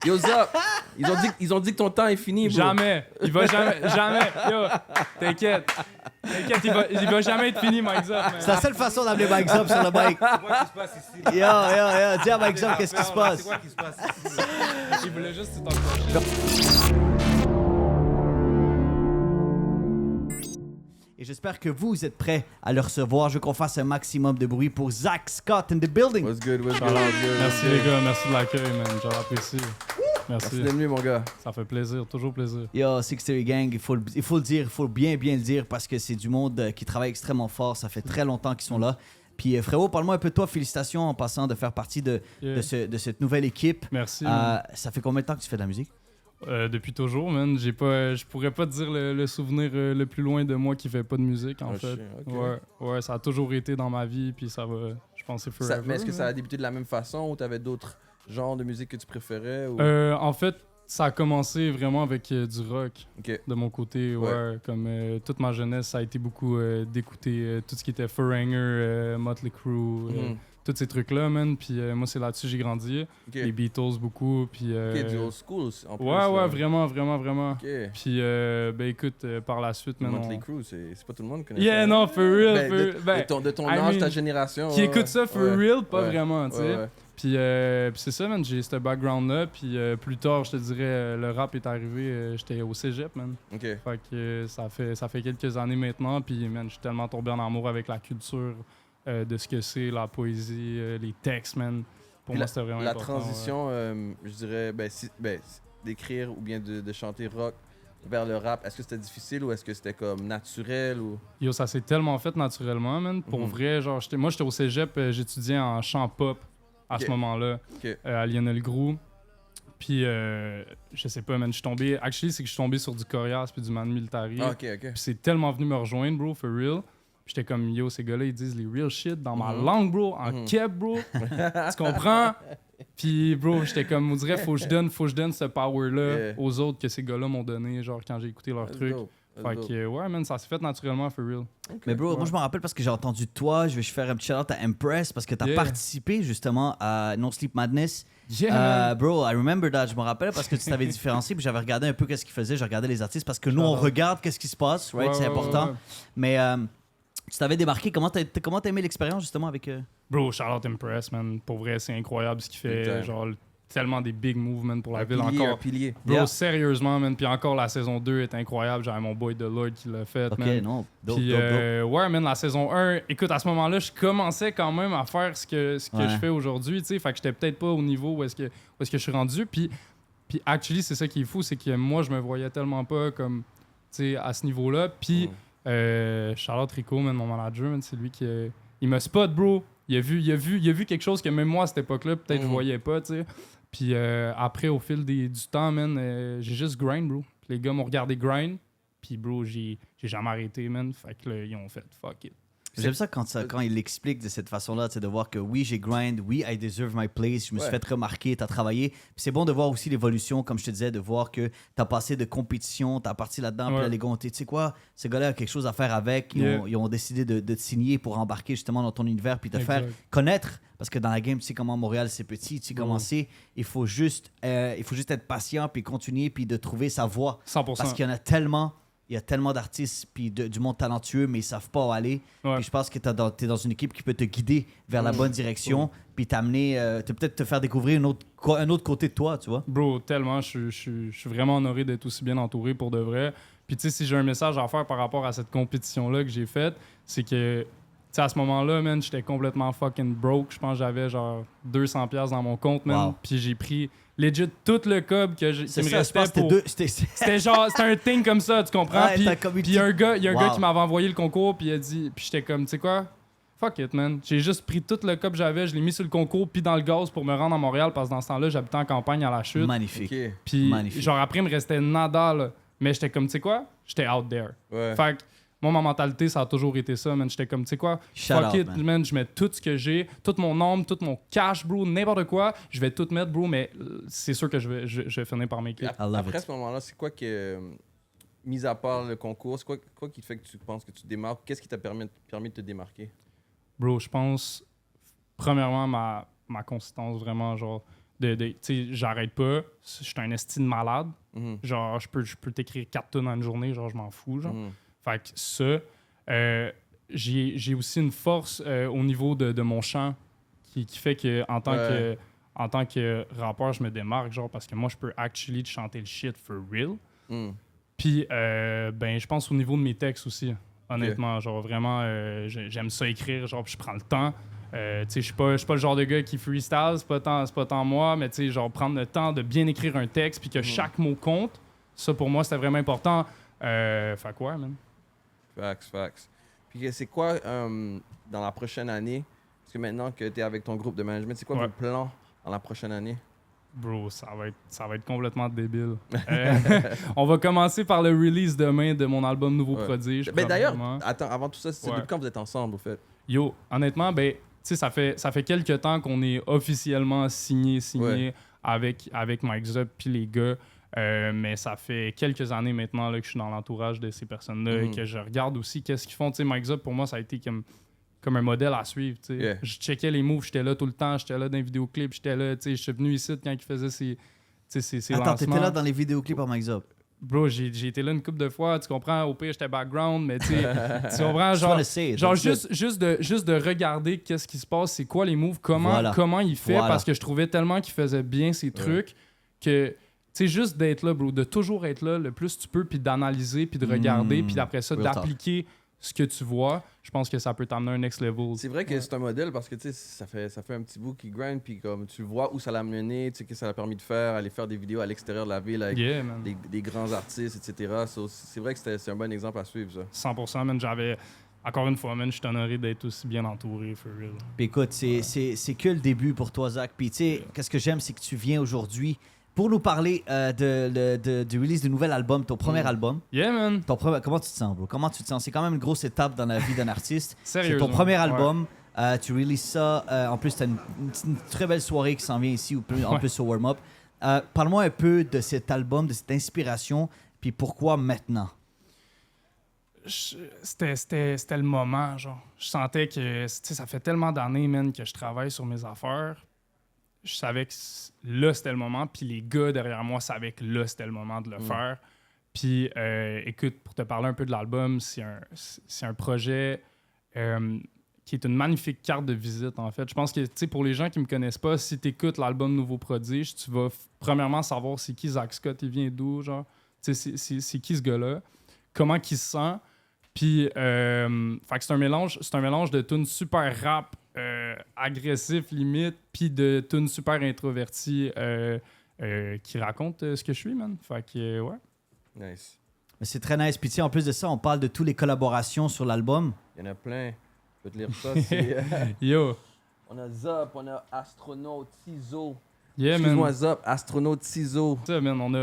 Yo, Zop, ils ont dit que ton temps est fini, bro. Jamais. Il va jamais. Yo, t'inquiète. Il va jamais être fini, Mike Zop, man. C'est la seule façon d'amener Mike Zop sur le mic. C'est quoi qui se passe ici? Yo, dis à Mike Zop qu'est-ce qui se passe. C'est quoi qui se passe ici? Il voulait juste t'encourager. Et j'espère que vous êtes prêts à le recevoir. Je veux qu'on fasse un maximum de bruit pour Zach Scott in the building. What's good, what's good? Merci les gars, merci de l'accueil, man. Je l'apprécie. Merci Merci. d'être venu, mon gars. Ça fait plaisir, toujours plaisir. Yo, Six Theory Gang, il faut le dire, il faut bien le dire parce que c'est du monde qui travaille extrêmement fort. Ça fait très longtemps qu'ils sont là. Puis frérot, parle-moi un peu de toi. Félicitations en passant de faire partie de cette nouvelle équipe. Merci. Ça fait combien de temps que tu fais de la musique? Depuis toujours, man. Je pourrais pas te dire le souvenir le plus loin de moi qui fait pas de musique, en fait. Okay. Ouais, ça a toujours été dans ma vie, puis ça va, je pense que c'est forever. Mais est-ce que ça a débuté de la même façon ou t'avais d'autres genres de musique que tu préférais? Ou... En fait, ça a commencé vraiment avec du rock, de mon côté. Ouais. Comme toute ma jeunesse, ça a été beaucoup d'écouter tout ce qui était Foreigner, Motley Crue, tous ces trucs-là, man. Puis moi, c'est là-dessus que j'ai grandi. Les Beatles, beaucoup. Puis, du old school, en plus. Ouais, vraiment. Okay. Puis, ben écoute, par la suite, man. Motley Crue, c'est pas tout le monde qui connaît ça. Non, for real. De ton âge, ta génération. Qui écoute ça for real, pas vraiment, tu sais. Ouais. Puis c'est ça, man, j'ai ce background-là. Puis plus tard, je te dirais, le rap est arrivé, j'étais au cégep, man. Fait que ça fait quelques années maintenant. Puis, man, je suis tellement tombé en amour avec la culture de ce que c'est, la poésie, les textes, man. Pour moi, c'était vraiment important. La transition, je dirais, d'écrire ou bien de chanter rock vers le rap, est-ce que c'était difficile ou est-ce que c'était comme naturel? Ou... Yo, ça s'est tellement fait naturellement, man. Pour vrai, genre, moi, j'étais au cégep, j'étudiais en chant pop. À ce moment-là, à Lionel Groux. Puis, je sais pas, man, je suis tombé... Actually, c'est que je suis tombé sur du Corias puis du Man Military. Puis c'est tellement venu me rejoindre, bro, for real. Puis j'étais comme, yo, ces gars-là, ils disent les real shit dans ma langue, bro, en keb, bro. Tu comprends? Puis, bro, j'étais comme, on dirait, faut que je donne ce power-là aux autres que ces gars-là m'ont donné, genre, quand j'ai écouté leurs trucs. Fait que, ouais, man, ça s'est fait naturellement, for real. Mais bro, moi je me rappelle parce que j'ai entendu de toi, je vais faire un petit shout-out à Empress parce que t'as participé justement à No Sleep Madness. Bro, I remember that, je me rappelle parce que tu t'avais différencié puis j'avais regardé un peu qu'est-ce qu'ils faisaient, je regardais les artistes parce que nous on regarde qu'est-ce qui se passe, right? C'est important. Mais tu t'avais démarqué, comment t'as aimé l'expérience justement avec... Bro, shout-out Empress, man. Pour vrai, c'est incroyable ce qu'il fait, genre... Tellement des big movements pour la ville encore. Pilier. Bro, sérieusement, man. Puis encore, la saison 2 est incroyable. J'avais mon boy The Lord qui l'a fait, man. Non, Puis, ouais, man, la saison 1, écoute, à ce moment-là, je commençais quand même à faire ce que je fais aujourd'hui, tu sais. Fait que j'étais peut-être pas au niveau où est-ce que je suis rendu. Puis actually, c'est ça qui est fou, c'est que moi, je me voyais tellement pas comme, tu sais, à ce niveau-là. Puis, Charlotte Rico, man, mon manager, man, c'est lui qui... il me spot, bro. Il a vu quelque chose que même moi, à cette époque-là, peut-être je voyais pas, tu sais. Puis après, au fil du temps, man, j'ai juste grind, bro. Puis les gars m'ont regardé grind. Puis, bro, j'ai jamais arrêté, man. Fait que là, ils ont fait fuck it. J'aime ça quand il l'explique de cette façon-là, de voir que oui, j'ai grind, oui, I deserve my place, je me suis fait remarquer, t'as travaillé. Puis c'est bon de voir aussi l'évolution, comme je te disais, de voir que t'as passé de compétition, t'as parti là-dedans, puis là, les gars, tu sais quoi, ce gars-là a quelque chose à faire avec, ils ont décidé de te signer pour embarquer justement dans ton univers, puis te faire connaître. Parce que dans la game, tu sais comment Montréal, c'est petit, tu sais comment c'est. Il faut juste être patient, puis continuer, puis de trouver sa voie. 100%. Parce qu'il y en a tellement... Il y a tellement d'artistes puis du monde talentueux, mais ils savent pas où aller. Puis je pense que t'es dans une équipe qui peut te guider vers la bonne direction, puis t'amener, peut-être te faire découvrir un autre côté de toi, tu vois. Bro, tellement, je suis vraiment honoré d'être aussi bien entouré pour de vrai. Puis tu sais, si j'ai un message à faire par rapport à cette compétition-là que j'ai faite, c'est que, tu sais, à ce moment-là, man, j'étais complètement fucking broke. Je pense que j'avais genre 200$ dans mon compte, man. Wow. Puis j'ai pris... legit tout le cob que qui me restait pour... C'était un thing comme ça, tu comprends? Puis il y a un gars qui m'avait envoyé le concours, puis il a dit... Puis j'étais comme, tu sais quoi? Fuck it, man. J'ai juste pris tout le cob que j'avais, je l'ai mis sur le concours, puis dans le gaz pour me rendre à Montréal, parce que dans ce temps-là, j'habitais en campagne à la chute. Magnifique. Puis genre après, il me restait nada, là. Mais j'étais comme, tu sais quoi? J'étais out there. Fait que moi, ma mentalité, ça a toujours été ça, man. J'étais comme, tu sais quoi, fuck it, man. Je mets tout ce que j'ai, toute mon âme, tout mon cash, bro, n'importe quoi. Je vais tout mettre, bro, mais c'est sûr que je vais finir par m'écrire. Après ce moment-là, c'est quoi que, mis à part le concours, c'est quoi qui te fait que tu penses que tu te démarques? Qu'est-ce qui t'a permis de te démarquer? Bro, je pense, premièrement, ma consistance, vraiment, genre, Tu sais, j'arrête pas. Je suis un esti de malade. Genre, je peux t'écrire 4 tonnes en une journée, genre, je m'en fous, genre. Fait que ça, j'ai aussi une force au niveau de mon chant qui fait que en tant que rappeur, je me démarque, genre, parce que moi, je peux actually chanter le shit for real. Puis, ben, je pense au niveau de mes textes aussi, honnêtement. Genre, vraiment, j'aime ça écrire, genre, puis je prends le temps. Tu sais, je suis pas le genre de gars qui freestyle, c'est pas tant moi, mais tu sais, genre, prendre le temps de bien écrire un texte, puis que chaque mot compte, ça, pour moi, c'était vraiment important. Fait quoi, man? Facts. Puis c'est quoi dans la prochaine année? Parce que maintenant que tu es avec ton groupe de management, c'est quoi vos plans dans la prochaine année? Bro, ça va être complètement débile. On va commencer par le release demain de mon album Nouveau Prodige. Ben d'ailleurs, attends, avant tout ça, depuis quand vous êtes ensemble, au fait? Yo, honnêtement, ben, tu sais, ça fait quelques temps qu'on est officiellement signé avec Mike Zop puis les gars. Mais ça fait quelques années maintenant là, que je suis dans l'entourage de ces personnes-là et que je regarde aussi qu'est-ce qu'ils font. Tu sais, Mike Zop, pour moi, ça a été comme un modèle à suivre. Je checkais les moves, j'étais là tout le temps, j'étais là dans les vidéoclips, j'étais là, je suis venu ici quand il faisait ses Attends, lancements. t'étais là dans les vidéoclips par Mike Zop? Bro, j'ai été là une couple de fois, tu comprends? Au pire, j'étais background, mais tu comprends? Genre juste de regarder qu'est-ce qui se passe, c'est quoi les moves, comment il fait, parce que je trouvais tellement qu'il faisait bien ses trucs que, tu sais, juste d'être là, bro, de toujours être là le plus tu peux, puis d'analyser, puis de regarder, puis après ça, d'appliquer ce que tu vois, je pense que ça peut t'amener un next level. C'est vrai que c'est un modèle parce que tu sais, ça fait un petit bout qui grind, puis comme tu vois où ça l'a mené, tu sais, que ça l'a permis de faire, aller faire des vidéos à l'extérieur de la ville avec des grands artistes, etc. So, c'est vrai que c'est un bon exemple à suivre, ça. 100%, man. Encore une fois, man, je suis honoré d'être aussi bien entouré, for real. Puis écoute, c'est que le début pour toi, Zach. Puis tu sais, qu'est-ce que j'aime, c'est que tu viens aujourd'hui pour nous parler du release du nouvel album, ton premier album. Yeah, man. Comment tu te sens, bro? Comment tu te sens? C'est quand même une grosse étape dans la vie d'un artiste. Sérieux. C'est ton premier album. Tu releases ça. En plus, tu as une très belle soirée qui s'en vient ici, en plus au warm-up. Parle-moi un peu de cet album, de cette inspiration, puis pourquoi maintenant? C'était le moment, genre. Je sentais que, tu sais, ça fait tellement d'années, man, que je travaille sur mes affaires. Je savais que là, c'était le moment, puis les gars derrière moi savaient que là, c'était le moment de le faire. Puis, écoute, pour te parler un peu de l'album, c'est un projet qui est une magnifique carte de visite, en fait. Je pense que, tu sais, pour les gens qui me connaissent pas, si tu écoutes l'album Nouveau Prodige, tu vas premièrement savoir c'est qui Zach Scott, il vient d'où, genre. Tu sais, c'est qui ce gars-là, comment il se sent. Puis, fait que c'est un mélange de tunes super rap, agressif limite, puis de tunes super introverties qui racontent ce que je suis, man. Fait que, ouais. Nice. Mais c'est très nice. Puis tu sais, en plus de ça, on parle de toutes les collaborations sur l'album. Il y en a plein. Je peux te lire ça. Yo. On a Zop, on a Astronaut, Tizo. Yeah, Excuse-moi, Zop, Astronaut, Tizo. Ça, man, on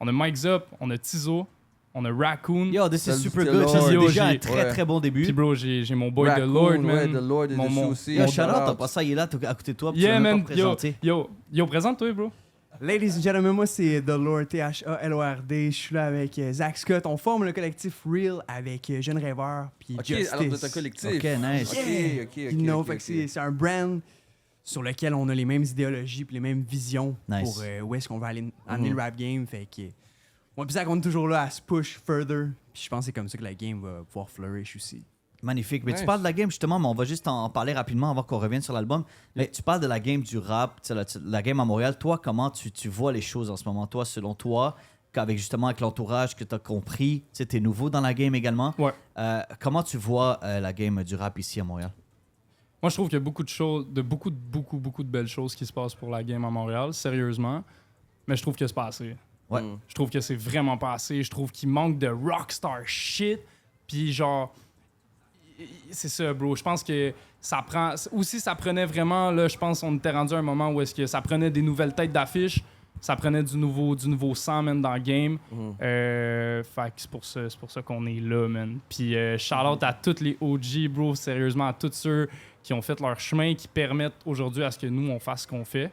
a Mike Zop, on a Tizo, on a Raccoon. Yo, this is super The good. Lord. Ça, c'est Yo, déjà un j'ai- très bon début. Puis, bro, j'ai mon boy Raccoon, The Lord, man. ouais, The Lord est dessus aussi. Yo, On shout-out, shout-out. t'as pas ça, il est là à côté de toi, puis Yeah, tu vas même man. pas présenter. Yo, présente-toi, bro. Ladies and gentlemen, moi c'est The Lord, T-H-A-L-O-R-D. Je suis là avec Zach Scott. On forme le collectif Real avec Jeune Rêveur puis Ok, Justice. alors vous êtes un collectif. Ok, nice. Yeah. Ok. You know, fait que c'est un brand sur lequel on a les mêmes idéologies puis les mêmes visions Nice. pour où est-ce qu'on va amener le rap game. Fait que moi puis Zach, on est toujours là à se push further. Puis je pense que c'est comme ça que la game va pouvoir flourish aussi. Magnifique. Mais Nice. tu parles de la game justement, mais on va juste en parler rapidement avant qu'on revienne sur l'album. Mais tu parles de la game du rap, tu sais, la game à Montréal. Toi, comment tu vois les choses en ce moment? Toi, selon toi, avec l'entourage que tu as compris, tu sais, t'es nouveau dans la game également. Ouais. Comment tu vois la game du rap ici à Montréal? Moi, je trouve qu'il y a beaucoup de belles choses qui se passent pour la game à Montréal, sérieusement. Mais je trouve que c'est pas assez. Ouais. Je trouve que c'est vraiment pas assez. Je trouve qu'il manque de rockstar shit. Puis genre, c'est ça, bro. Je pense que ça prend... Aussi, ça prenait vraiment, là, je pense qu'on était rendu à un moment où est-ce que ça prenait des nouvelles têtes d'affiche. Ça prenait du nouveau sang, man, dans le game. Fait que c'est pour ça qu'on est là, man. Puis shout-out à tous les OG, bro, sérieusement, à tous ceux qui ont fait leur chemin, qui permettent aujourd'hui à ce que nous, on fasse ce qu'on fait.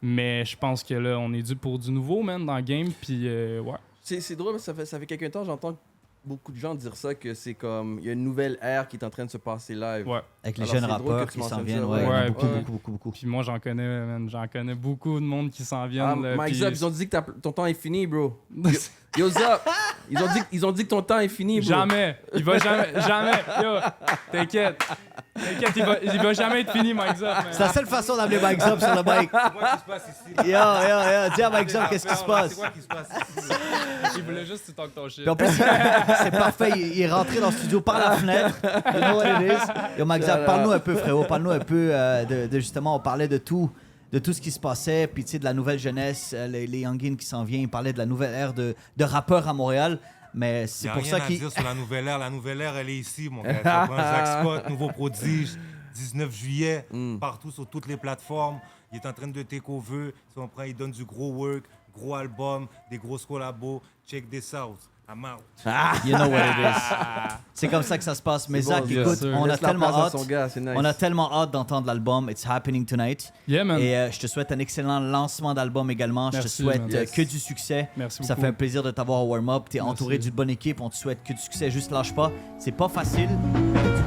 Mais je pense que là, on est dû pour du nouveau, man, dans le game. Puis ouais. C'est drôle, ça fait quelques temps, j'entends beaucoup de gens dire ça, que c'est comme, il y a une nouvelle ère qui est en train de se passer live. Ouais. Avec les jeunes rappeurs qui s'en viennent, beaucoup. Puis moi, j'en connais beaucoup de monde qui s'en viennent. Mike Zop, ils ont dit que ton temps est fini, bro. Yo, Zop, ils ont dit que ton temps est fini, bro. Jamais. Il va jamais. Yo, t'inquiète, il va jamais être fini, Mike Zop. C'est la seule façon d'amener Mike Zop sur le mic. C'est quoi qui se passe ici? Yo, dis à Mike Zop qu'est-ce qui se passe. C'est quoi qui se passe ici? Il voulait juste que tu talk ton shit. Puis en plus, c'est parfait, il est rentré dans le studio par la fenêtre. You know what it is. Yo, Mike Zop, parle-nous un peu, frérot. Parle-nous un peu de justement, on parlait de tout ce qui se passait, puis tu sais, de la nouvelle jeunesse, les youngins qui s'en viennent. Il parlait de la nouvelle ère de rappeurs à Montréal. Mais c'est pour ça qu'il... Il n'y a rien à dire sur la nouvelle ère. La nouvelle ère, elle est ici, mon gars. Tu prends Zach Scott, nouveau prodige, 19 juillet, partout sur toutes les plateformes. Il est en train de take over. Il donne du gros work, gros album, des grosses collabos. Check this out. I'm out. You know what it is. C'est comme ça que ça se passe. Mais Zach, écoute, on a tellement hâte. Nice. On a tellement hâte d'entendre l'album. It's happening tonight. Yeah, man. Et je te souhaite un excellent lancement d'album également. Merci, je te souhaite que du succès. Merci beaucoup. Ça fait un plaisir de t'avoir au warm-up. Tu es entouré d'une bonne équipe. On te souhaite que du succès. Juste lâche pas. C'est pas facile. Mais